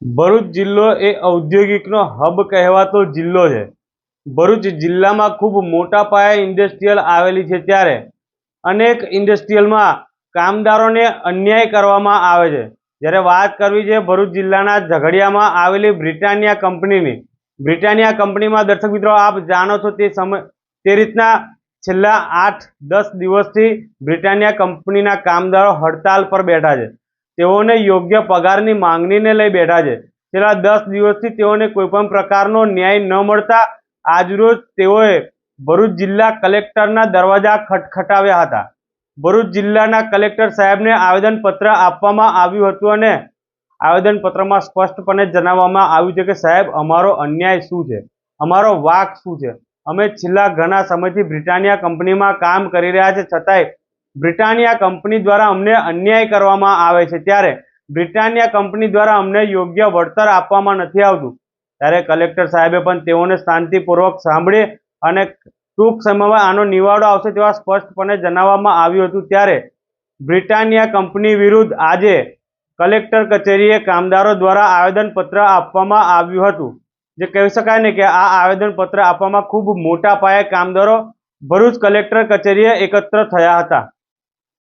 ભરૂચ જિલ્લો એ ઔદ્યોગિકનો હબ કહેવાતો જિલ્લો છે। ભરૂચ જિલ્લામાં ખૂબ મોટા પાયે ઇન્ડસ્ટ્રીયલ આવેલી છે, ત્યારે અનેક ઇન્ડસ્ટ્રીયલમાં કામદારોને અન્યાય કરવામાં આવે છે। જ્યારે વાત કરવી છે ભરૂચ જિલ્લાના ઝઘડિયામાં આવેલી બ્રિટાનિયા કંપનીની, બ્રિટાનિયા કંપનીમાં દર્શક મિત્રો આપ જાણો છો તે રીતના છેલ્લા 8-10 દિવસથી બ્રિટાનિયા કંપનીના કામદારો હડતાલ પર બેઠા છે। તેઓને યોગ્ય પગારની માંગણીને લઈ બેઠા છે। છેલ્લા 10 દિવસથી તેઓને કોઈપણ પ્રકારનો ન્યાય ન મળતા આજરોજ તેઓએ ભરૂચ જિલ્લા કલેક્ટરના દરવાજા ખટખટાવ્યા હતા। ભરૂચ જિલ્લાના કલેક્ટર સાહેબને આવેદનપત્ર આપવામાં આવ્યું હતું અને આવેદનપત્રમાં સ્પષ્ટપણે જણાવવામાં આવ્યું છે કે સાહેબ, અમારો અન્યાય શું છે, અમારો વાંક શું છે। અમે છેલ્લા ઘણા સમયથી બ્રિટાનિયા કંપનીમાં કામ કરી રહ્યા છે, છતાંય બ્રિટાનિયા કંપની દ્વારા અમને અન્યાય કરવામાં આવે છે, ત્યારે બ્રિટાનિયા કંપની દ્વારા અમને યોગ્ય વળતર આપવામાં નથી આવતું। ત્યારે કલેક્ટર સાહેબે પણ તેઓને શાંતિપૂર્વક સાંભળી અને ટૂંક સમયમાં આનો નિવાડો આવશે તેવા સ્પષ્ટપણે જણાવવામાં આવ્યું હતું। ત્યારે બ્રિટાનિયા કંપની વિરુદ્ધ આજે કલેક્ટર કચેરીએ કામદારો દ્વારા આવેદનપત્ર આપવામાં આવ્યું હતું। જે કહી શકાય ને કે આ આવેદનપત્ર આપવામાં ખૂબ મોટા પાયે કામદારો ભરૂચ કલેક્ટર કચેરીએ એકત્ર થયા હતા।